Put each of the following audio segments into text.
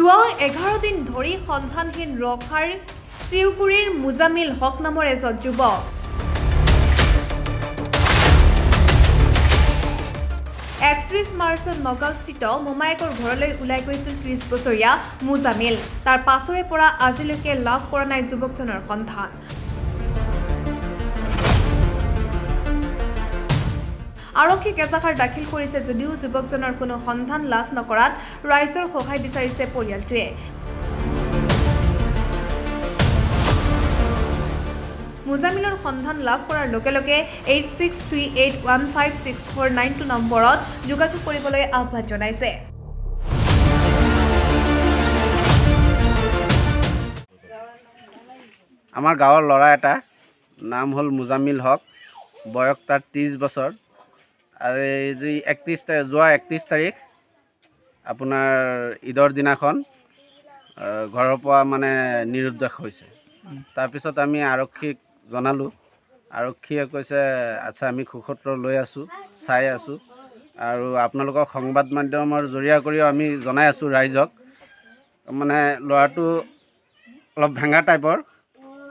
যোৱা 11 দিন ধৰি সন্ধানহীন ৰখাৰ চিউগুৰিৰ মুজামিল হক নামৰ এজন যুৱক 31 মাৰ্চত নগাঁওস্থিত মোমায়েকৰ ঘৰলৈ ওলাই গৈছিল 30 বছৰীয়া মুজামিল। তাৰ পাছৰে পৰা আজিলৈকে লাভ কৰা নাই যুৱকজনৰ সন্ধান। আৰক্ষীক এজাহাৰ দাখিল কৰিছে যদিও যুৱকজনৰ কোনো সন্ধান লাভ নকৰাত ৰাইজৰ সহায় বিচাৰিছে পৰিয়ালটোৱে। মুজামিলৰ সন্ধান লাভ কৰাৰ লগে লগে 8638156492 নম্বৰত যোগাযোগ কৰিবলৈ আহ্বান জনাইছে। আমাৰ গাঁৱৰ ল'ৰা এটা নাম হ'ল মুজামিল হক, বয়স তাৰ 30 বছৰ। আৰু এই যি 31 তাৰিখ আপোনাৰ ঈদৰ দিনাখন ঘৰৰ পৰা মানে নিৰুদ্দেশ হৈছে। তাৰপিছত আমি আৰক্ষীক জনালোঁ। আৰক্ষীয়ে কৈছে আচ্ছা আমি সুসত্ৰ লৈ আছোঁ, চাই আছোঁ, আৰু আপোনালোকক সংবাদ মাধ্যমৰ জৰিয়া কৰিও আমি জনাই আছোঁ ৰাইজক। মানে ল'ৰাটো অলপ ভেঙা টাইপৰ,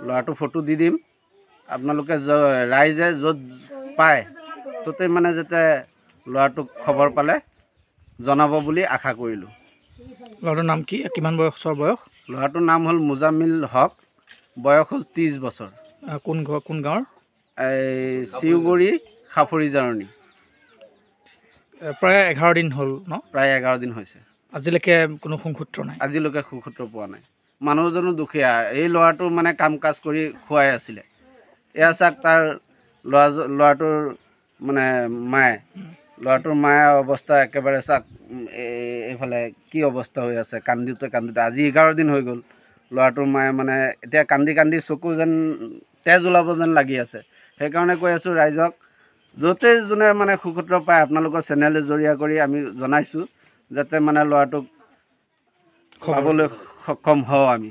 ল'ৰাটো ফটো দি দিম, আপোনালোকে ৰাইজে য'ত পায় ত'তে মানে যাতে ল'ৰাটোক খবৰ পালে জনাব বুলি আশা কৰিলোঁ। ল'ৰাটোৰ নাম কি, কিমান বছৰ বয়স? ল'ৰাটোৰ নাম হ'ল মুজামিল হক, বয়স হ'ল 30 বছৰ। কোন গাঁৱৰ? এই চিউগুৰি সাফৰি জাৰণি। প্ৰায় 11 দিন হ'ল ন? প্ৰায় 11 দিন হৈছে। আজিলৈকে কোনো সুসূত্ৰ নাই? আজিলৈকে সুসূত্ৰ পোৱা নাই। মানুহজনো দুখীয়া, এই ল'ৰাটো মানে কাম কাজ কৰি খুৱাই আছিলে। এয়া চাওক তাৰ ল'ৰাটোৰ মানে ল'ৰাটোৰ মায়ে অৱস্থা একেবাৰে চাওক, এইফালে কি অৱস্থা হৈ আছে, কান্দোতে আজি 11 দিন হৈ গ'ল। ল'ৰাটোৰ মায়ে মানে এতিয়া কান্দি কান্দি চকু যেন তেজ ওলাব যেন লাগি আছে। সেইকাৰণে কৈ আছোঁ ৰাইজক, য'তে যোনে মানে সুসূত্ৰ পায় আপোনালোকৰ চেনেলৰ জৰিয়া কৰি আমি জনাইছোঁ যাতে মানে ল'ৰাটোক পাবলৈ সক্ষম হওঁ আমি।